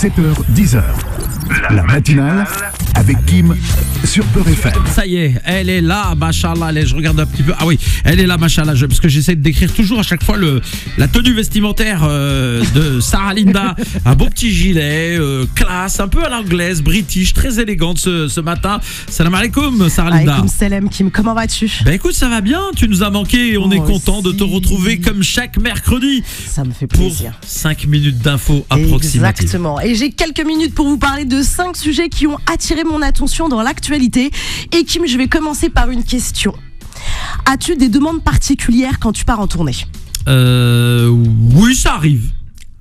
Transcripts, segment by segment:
7h, 10h. La matinale avec Kim sur Peur FM. Ça y est, elle est là, machallah. Allez, je regarde un petit peu. Ah oui, elle est là, machallah. Parce que j'essaie de décrire toujours à chaque fois la tenue vestimentaire de Sarah Linda. Un beau petit gilet, classe, un peu à l'anglaise, british, très élégante ce matin. Salam alaikum, Sarah Linda. Alaikum salam, Kim. Comment vas-tu? Ben écoute, ça va bien. Tu nous as manqué et on est content de te retrouver comme chaque mercredi. Ça me fait plaisir. Pour 5 minutes d'infos approximatives. Exactement. Et j'ai quelques minutes pour vous parler de 5 sujets qui ont attiré mon attention dans l'actualité. Et Kim, je vais commencer par une question. As-tu des demandes particulières quand tu pars en tournée? Oui, ça arrive.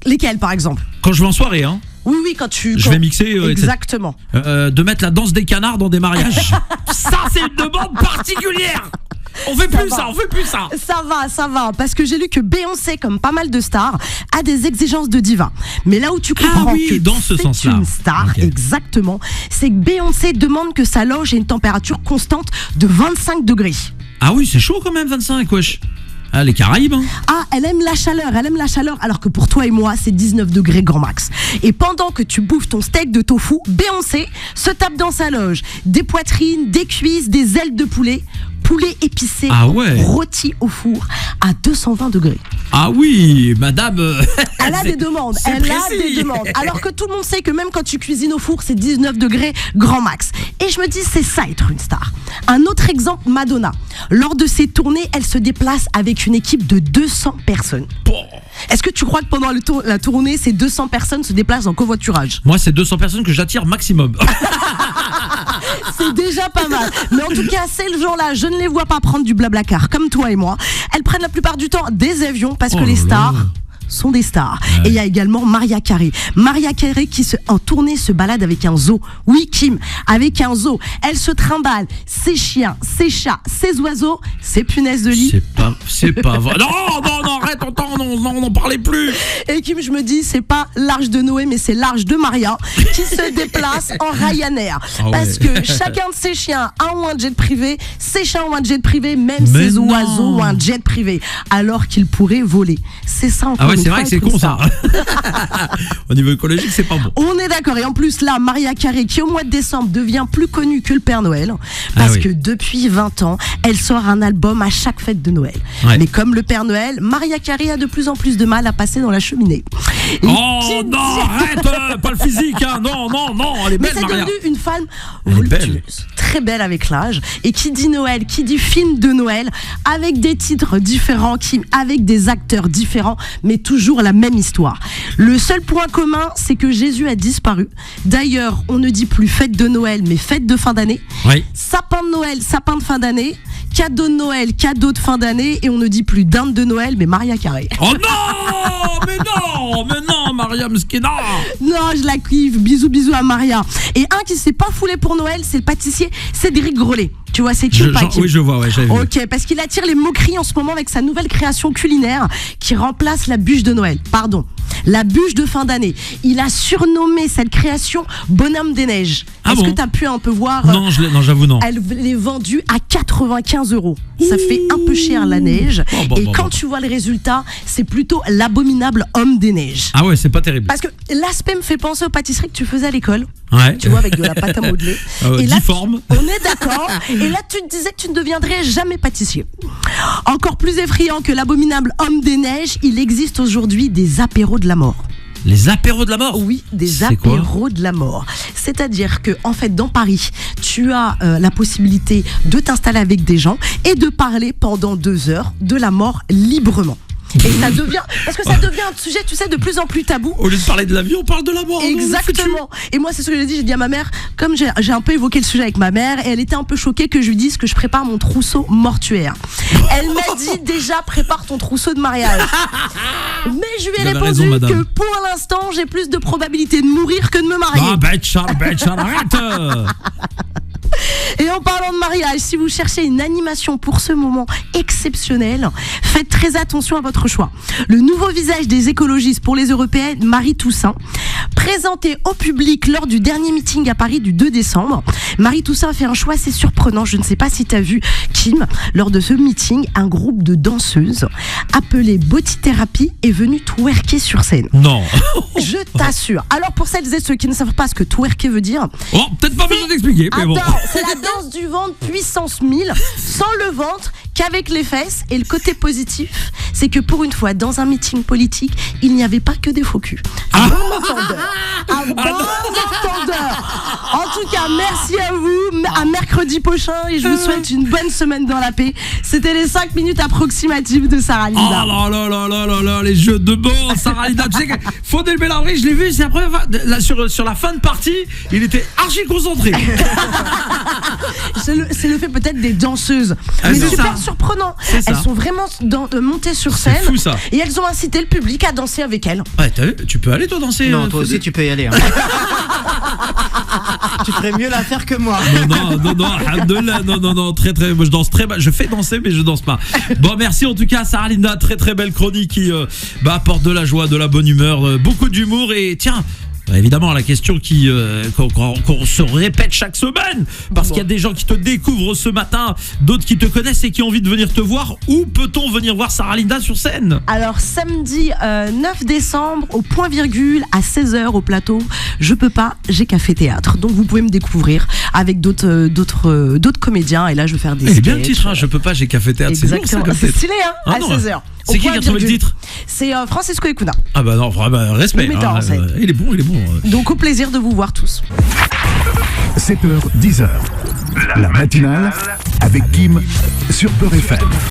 Lesquelles, par exemple? Quand je vais en soirée, hein. Oui, quand tu... Je vais mixer. Exactement. De mettre la danse des canards dans des mariages. Ça, c'est une demande particulière. On fait plus ça. Ça va, parce que j'ai lu que Beyoncé, comme pas mal de stars, a des exigences de diva. Mais là où tu comprends que dans ce c'est sens-là. une star, Okay. exactement, c'est que Beyoncé demande que sa loge ait une température constante de 25 degrés. Ah oui, c'est chaud quand même, 25, wesh. Ah, les Caraïbes, hein. Ah, elle aime la chaleur, alors que pour toi et moi, c'est 19 degrés grand max. Et pendant que tu bouffes ton steak de tofu, Beyoncé se tape dans sa loge des poitrines, des cuisses, des ailes de poulet épicé, rôti au four à 220 degrés. Ah oui, madame. Elle a des demandes. Alors que tout le monde sait que même quand tu cuisines au four, c'est 19 degrés grand max. Et je me dis, c'est ça être une star. Un autre exemple, Madonna. Lors de ses tournées, elle se déplace avec une équipe de 200 personnes. Est-ce que tu crois que pendant la tournée, ces 200 personnes se déplacent en covoiturage? Moi, c'est 200 personnes que j'attire maximum. C'est déjà pas mal. Mais en tout cas, ces gens-là, je ne les vois pas prendre du blablacar comme toi et moi. Elles prennent la plupart du temps des avions parce que les stars sont des stars. Ouais. Et il y a également Mariah Carey. Mariah Carey qui en tournée se balade avec un zoo. Oui, Kim, avec un zoo. Elle se trimballe ses chiens, ses chats, ses oiseaux, ses punaises de lit. C'est pas vrai. Non, arrête, on n'en parlait plus. Et Kim, je me dis, c'est pas l'arche de Noé, mais c'est l'arche de Maria qui se déplace en Ryanair. Parce que chacun de ses chiens a un jet privé, ses chats ont un jet privé, même ses oiseaux ont un jet privé, alors qu'ils pourraient voler. C'est ça encore. C'est vrai que c'est con ça. Au niveau écologique, c'est pas bon. On est d'accord. Et en plus, là, Mariah Carey, qui au mois de décembre devient plus connue que le Père Noël, parce que depuis 20 ans, elle sort un album à chaque fête de Noël. Ouais. Mais comme le Père Noël, Mariah Carey a de plus en plus de mal à passer dans la cheminée. Arrête, pas le physique, hein. Non, elle est belle, mais c'est Maria. devenu une femme voluptueuse, très belle avec l'âge. Et qui dit Noël, qui dit film de Noël, avec des titres différents, avec des acteurs différents, mais toujours la même histoire. Le seul point commun, c'est que Jésus a disparu. D'ailleurs, on ne dit plus fête de Noël, mais fête de fin d'année. Oui. Sapin de Noël, sapin de fin d'année. Cadeau de Noël, cadeau de fin d'année. Et on ne dit plus dinde de Noël, mais Mariah Carey. Oh non, Maria Mskina. Non, je la kiffe. Bisous à Maria. Et un qui s'est pas foulé pour Noël, c'est le pâtissier Cédric Grolet. Tu vois, c'est qui pas qui? Oui, je vois, j'avais vu. Ok, parce qu'il attire les moqueries en ce moment avec sa nouvelle création culinaire qui remplace la bûche de Noël. Pardon, la bûche de fin d'année. Il a surnommé cette création Bonhomme des Neiges. Est-ce que tu as pu un peu voir? Non, j'avoue non. Elle est vendue à 95 €. Ça fait un peu cher la neige. Quand tu vois le résultat, c'est plutôt l'abominable homme des neiges. Ah ouais, c'est pas terrible. Parce que l'aspect me fait penser aux pâtisseries que tu faisais à l'école. Ouais. Tu vois, avec de la pâte à modeler. Et là, difforme. On est d'accord. Et là, tu te disais que tu ne deviendrais jamais pâtissier. Encore plus effrayant que l'abominable homme des neiges, il existe aujourd'hui des apéros de la mort. Les apéros de la mort? Oui, des apéros de la mort. C'est-à-dire que, en fait, dans Paris, tu as la possibilité de t'installer avec des gens et de parler pendant 2 heures de la mort librement. Et ça devient, parce que ça devient un sujet, tu sais, de plus en plus tabou. Au lieu de parler de la vie, on parle de la mort. Exactement. Et moi, c'est ce que j'ai dit à ma mère, comme j'ai un peu évoqué le sujet avec ma mère, et elle était un peu choquée que je lui dise que je prépare mon trousseau mortuaire. Elle m'a dit déjà, prépare ton trousseau de mariage. Mais je lui ai répondu que pour l'instant, j'ai plus de probabilité de mourir que de me marier. Ah, bête, arrête. Et en parlant de mariage, si vous cherchez une animation pour ce moment exceptionnel, faites très attention à votre choix. Le nouveau visage des écologistes pour les européennes, Marie Toussaint, présenté au public lors du dernier meeting à Paris du 2 décembre. Marie Toussaint a fait un choix assez surprenant. Je ne sais pas si tu as vu, Kim, lors de ce meeting, un groupe de danseuses appelé Body Therapy est venu twerker sur scène. Non. Je t'assure. Alors pour celles et ceux qui ne savent pas ce que twerker veut dire, Oh, peut-être pas besoin d'expliquer, mais bon. attends, c'est la danse du ventre puissance 1000, sans le ventre, qu'avec les fesses. Et le côté positif, c'est que pour une fois, dans un meeting politique, il n'y avait pas que des faux culs. Un bon entendeur. Un bon entendeur. En tout cas, merci à vous. À mercredi prochain. Et je vous souhaite une bonne semaine dans la paix. C'était les 5 minutes approximatives de Sarah Oh Linda. là là là là là là, les jeux de mots, Sarah Linda. Tu sais que Faudel Bellabri, je l'ai vu, c'est la première fois, là, sur la fin de partie, il était archi concentré. C'est le fait peut-être des danseuses. Ah, mais c'est super ça. surprenant. C'est ça. Elles sont vraiment montées sur C'est scène. fou, ça. Et elles ont incité le public à danser avec elles. Ouais, t'as vu, tu peux aller toi danser. Non, toi Faudel. aussi tu peux y aller. Hein. Tu ferais mieux l'affaire que moi. Non, alhamdoulilah, non, très, moi je danse très mal, je fais danser mais je danse pas. Bon, merci en tout cas Sarah Linda, très belle chronique qui apporte de la joie, de la bonne humeur, beaucoup d'humour et tiens, évidemment la question qu'on se répète chaque semaine parce qu'il y a des gens qui te découvrent ce matin, d'autres qui te connaissent et qui ont envie de venir te voir. Où peut-on venir voir Sarah Linda sur scène? Alors samedi 9 décembre au point virgule à 16h au plateau. Je peux pas, j'ai café théâtre. Donc vous pouvez me découvrir avec d'autres comédiens et là je vais faire des C'est sketchs. bien le titre, hein, je peux pas, j'ai café théâtre. C'est lourd, ça, Exactement. comme C'est titre. stylé hein, Ah à non, 16h. C'est qui a trouvé le titre? C'est Francisco Ecuna. Ah bah non, vraiment, respect. Le metteur en scène. Il est bon. Donc au plaisir de vous voir tous. 7h, 10h. La matinale avec Kim sur Peur FM.